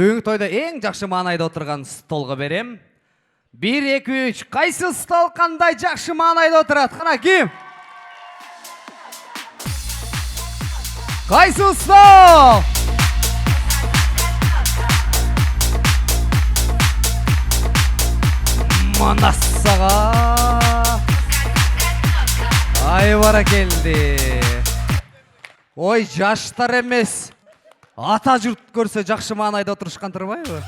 Бүгүнкү тойда эң жакшы маанайда отурган столго берем. 1, 2, 3. Кайсы стол кандай жакшы маанайда отурат? Кана ким? Кайсы стол? Манасага. Ай бара келди. Ой, жаштар эмес. Ата жұрт көрсе жақшы маанайда отырышқан тұрбайбы?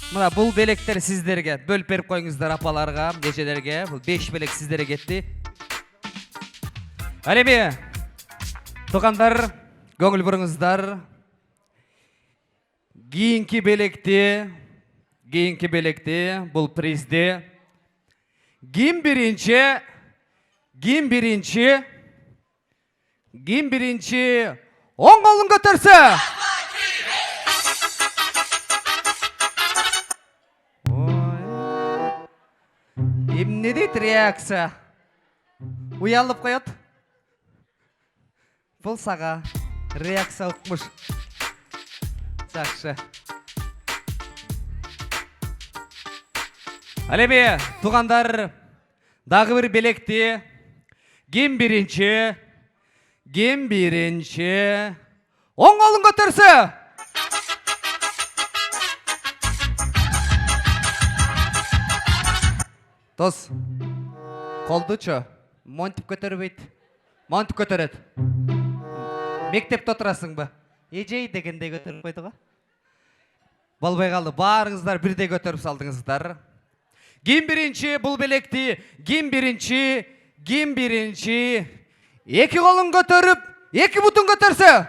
Мына бұл белектер сіздерге бөліп беріп қойыңыздар апаларға, ежелерге. Бұл 5 белек сіздерге кетті. Әлеме, туғандар, көңіл бұрыңыздар. Кейінгі белекте, бұл призде. Ким бірінші, оң қолын көтерсе. Емне дейді реакция? Уялып қойат. Бұл саға реакция ұқмыш. Жақшы. Әлеме, туғандар, дағы бір белекте. Ким бірінші, оң қолын көтерсе. Дос, қолды чо, монтип көтеріп ет. Монтип көтерет. Мектепте отырасың ба? Ежей дегенде көтеріп қойдыға. Болбай қалды, барыңыздар бірде көтеріп салдыңыздар. Ким бірінші, бұл белекті, ким бірінші. Екі қолын көтеріп, екі бұтын көтерсе.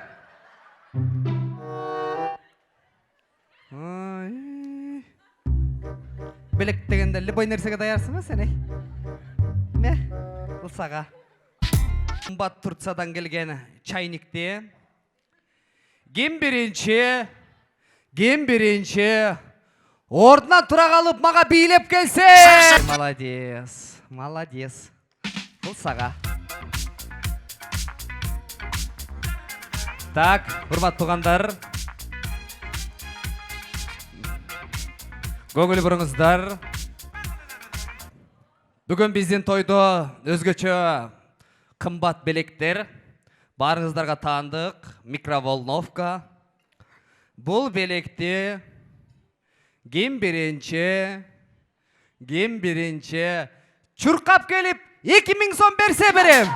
Белек дегенде любой нәрсеге даярсың ба сен, Ме? Бұл саға. Қымбат Турциядан келген чайникте. Ким бірінші. Ордынан тұра қалып, маға билеп келсе. Молодец. Бұл саға. Так, құрмат туғандар. Көңіл бұрыңыздар. Бүгін бізден тойды өзгөчө қымбат белектер. Барыңыздарға таандық, микроволновка. Бұл белекте ким бірінші, чурқап келіп 2000 сом берсе берем.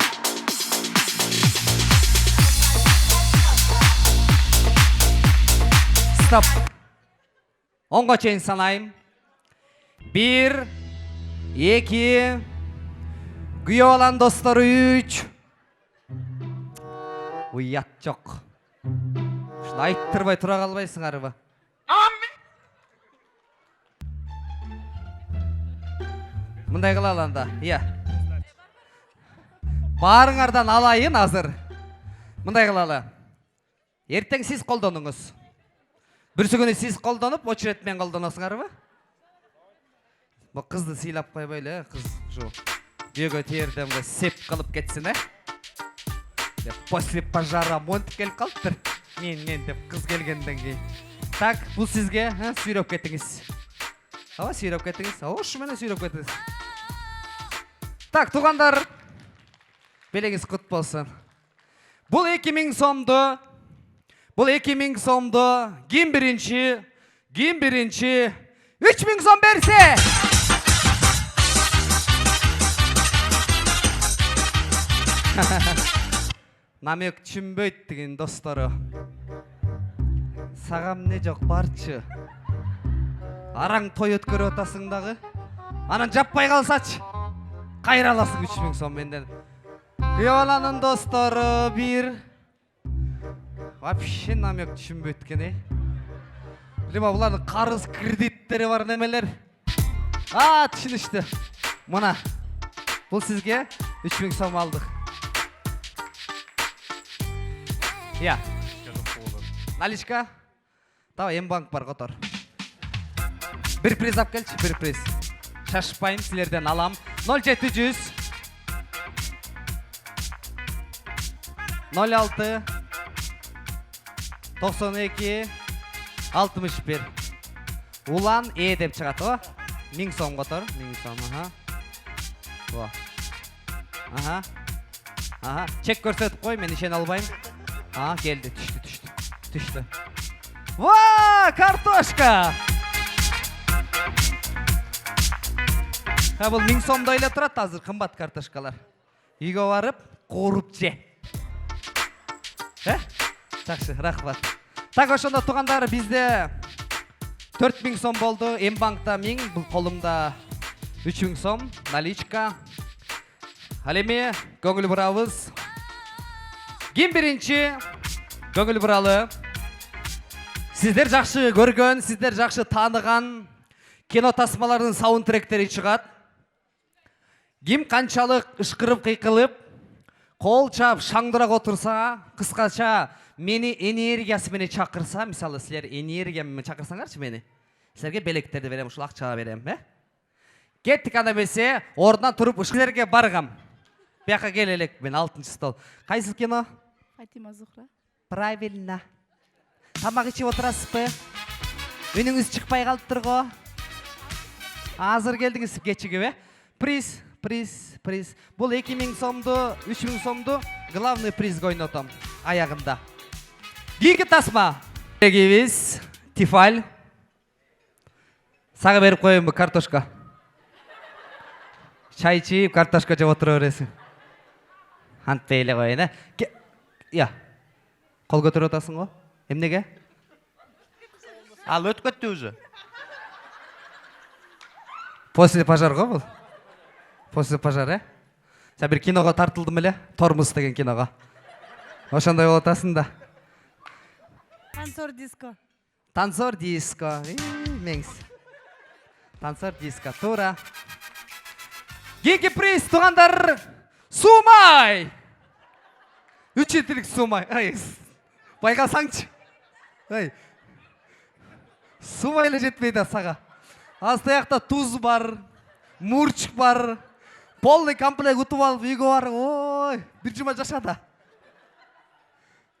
Стоп. Онға чейін санайым. 1, 2, күйе olan достар 3. Уят жоқ. Шын айттырбай тұра қалбайсың арыба. Мұндай қыла аланда, иә. Барыңардан алайын азыр. Мұндай қыла ала. Ертең сіз қолданыңыз. Бүрсі күні сіз қолданып, очеретмен қолданасыңар ба? Бұл қызды сыйлап қойбайлы, қыз жо. Бегі тердемді сеп қылып кетсін, После пожара монтып келіп қалыптыр. Мен деп қыз келгенден кейін. Так, бұл сізге сүйреп кеттіңіз. Сүйреп кеттіңіз. Шымені сүйреп кеттіңіз. Так, туғандар, белеңіз құт болсын. Бұл 2000 сомды, ким бірінші, 3000 сом берсе. Намек түшінбейді деген достары. Сағам не жоқ барчы. Араң той өткөрі отасыңдағы. Анан жаппай қалсач. Қайраласың 3000 сом менден. Күйеуаланың достары 1. Вообще намек түшінбейді екен, Либо бұлардың қарыз кредиттері бар немелер. Түшінішті. Мұна. Бұл сізге 3000 сом алдық. Я. Наличка. Давай, М-банк бар қотыр. Бір приз ап келші, бір приз. Шашпайым, сілерден алам. 0700 06 92 61. Улан деп чыгат, о. 1000 сом котор, 1000 сом, О. Чек көрсөтүп кой, мен ишен албайм. Келди, түштү. Ва, картошка! Бул 1000 сомдой эле турат, азыр кымбат картошкалар. Үйгө барып, кууруп же. Жакшы, рахмат. Так, ошондо туугандар, бизде 4000 сом болду. М-банкта 1000, бул колумда 3000 сом, наличка. Ал эми көңүл бурабыз. Ким биринчи көңүл буралы? Сиздер жакшы көргөн, сиздер жакшы тааныган кино тасмалардын саундтректери чыгат. Ким канчалык ышкырып кыйкылып, кол чап, шаңдырак отурса, кыскача мени энергиясы менен чакырса, мисалы силер энергия менен чакырсаңарчы мени, силерге белектерди берем, ушул акчага берем, Кеттик, анда эмесе, ордунан туруп ушулерге баргам. Бияка кел элек, мен 6-чы стол. Кайсыл кино? Фатима Зухра. Правильно. Тамак ичип отурасызбы? Үнүңүз чыкпай калыптыр го. Азыр келдиңиз кечигип, Приз. Бул 2000 сомду, 3000 сомду главный призге ойнотом аягында. Кийинки тасма. Эгибиз Тифаль. Сага берип коеюнбу картошка. Чай ичип, картошка жеп отура бересиң. Антпей эле коеюн, Кол көтөрүп атасың го? Эмнеге? Ал өтүп кетти уже. После пожар го бул? После пожар, Сен бир киного тартылдым эле, Тормуз деген киного. Ошондой болуп атасың да. Танцор диско. Меңиз. Танцор диско, туура. Кийинки приз, туугандар, Суумай. 3 литрlik Суумай. Байкасаңчы. Суумай эле жетпей да сага. Астаякта туз бар, мурчук бар. Полный комплект утуп алып үйгө бар. Ой, бир жума жашада.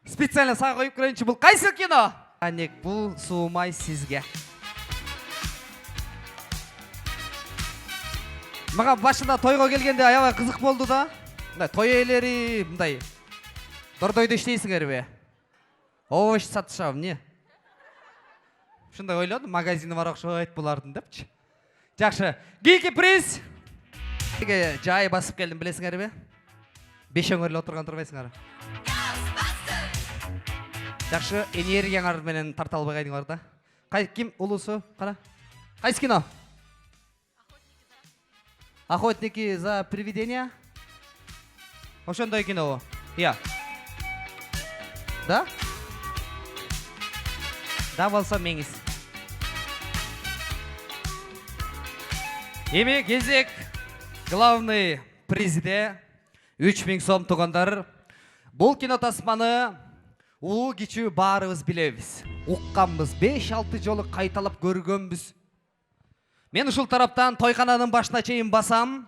Специально сага коюп көрөйүнчү, бул кайсы кино? Анек, бул Суумай сизге. Мага башында тойго келгенде аябай кызык болду да. Мындай той ээлери, мындай дордойдо иштейсиңерби? Овощ сатышабы, эмне? Ушундай ойлодум, магазини бар окшойт булардын депчи. Жакшы. Кийинки приз. Жай басып келдим, билесиңерби? Бешөңөр эле отурган турбайсыңар. Жакшы, энергияңар менен тарта албай кайдыңар да. Ким улусу? Кара. Кайсы кино? Охотники за привидения? Ошондой кино. Да? Да болсо меңиз. Эми кезек главный призде 3000 сом туугандар. Бул кино тасманы улуу кичүү баарыбыз билебиз. Укканбыз, 5-6 жолу кайталап көргөнбүз. Мен ушул тараптан тойкананын башына чейин басам.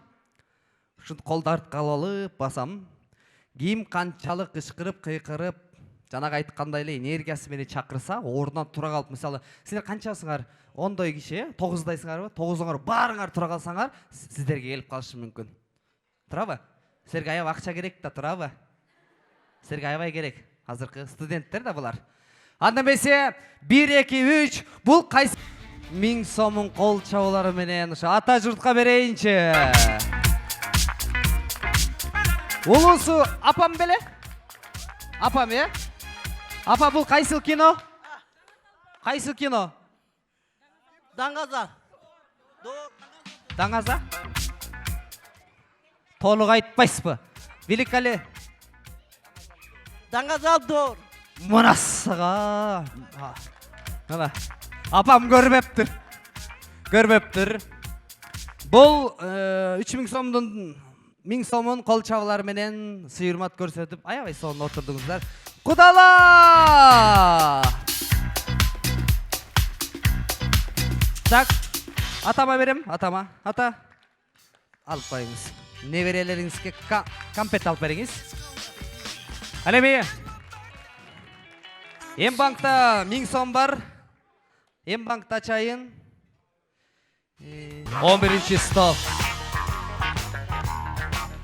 Ушул колдарды алып басам. Ким канчалык ышкырып, кыйкырып, жанагы айткандай эле энергиясы менен чакырса, ордунан тура калып, мисалы, силер канчасыңар? 10дой киши, 9дайсыңарбы? 9оңор баарыңар тура калсаңар, сиздерге келип калышы мүмкүн. Турабы? Силерге аябай акча керек да, турабы? Силерге аябай керек. Азыркы студенттер да булар. Анда эмесе 1 2 3 бул кайсы 1000 сомун кол чабуулары менен ошо ата журтка берейинчи. Улусу апам беле? Апам, Апа, бул кайсыл кино? Кайсыл кино? Даңгаза. Даңгаза? Толук айтпайсызбы? Великоле. Даңгаза дор. Мунасыга. Мына. Апам көрбөптүр. Бул 3000 сомдун 1000 сомун кол чабуулары менен сый-урмат көрсөтүп, аябай сонун отурдуңуздар. Кудала! Так, атама берем, атама. Ата, алып коюңуз. Неберелериңизге компет алып бериңиз. Ал эми, М-банкта 1000 сом бар. Ем банкты açayın. 11-ci stol.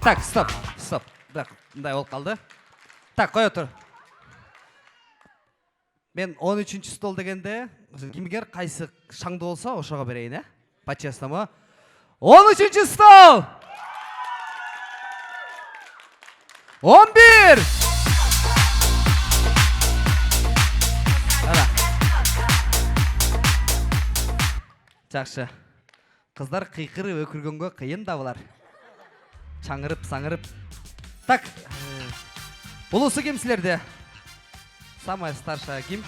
Так, стоп. Так, мындай болуп калды. Так, кой отур. Мен 13-чү стол дегенде, кимгер кайсы шаңды болса, ошого берейин, э? По-честному. 13-чү стол! 11! Ана. Жакшы. Кыздар кыйкырып өкүргөнгө кыйын да булар. Чаңырып, саңырып. Так. Улусу ким силерде? Самая старшая ким?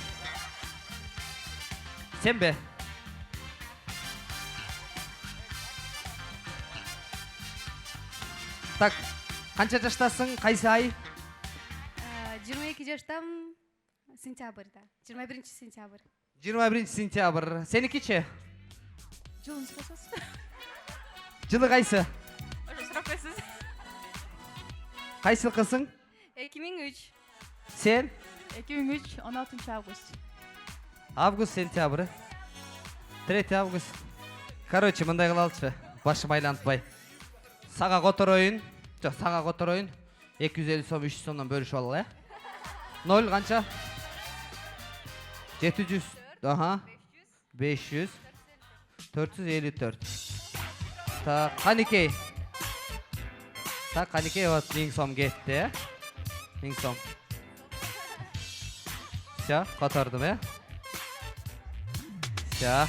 Сен бе? Так, канча жаштасың? Кайсы ай? 22 жаштам, сентябрда. 21 сентябрь. 21 сентябрь. Сеникичи? Жылын сұрасыз? Жылы кайсы? Уже сұрап қойсыз. Кайсылкысың? 2003. Сен? 2003, 16 август. Август, сентябрь. 3 август. Короче, мындай кылалычы. Башым айлантпай. Сага котороюн. Жок, сага котороюн. 250 сом, 300 сомдон бөлүшүп алалы, э? 0 канча? 700. Аха. 500. 454. Так, канекей. Так, канекей вот 1000 сом кетти, э? 1000 сом. Все, котордум, э? Все.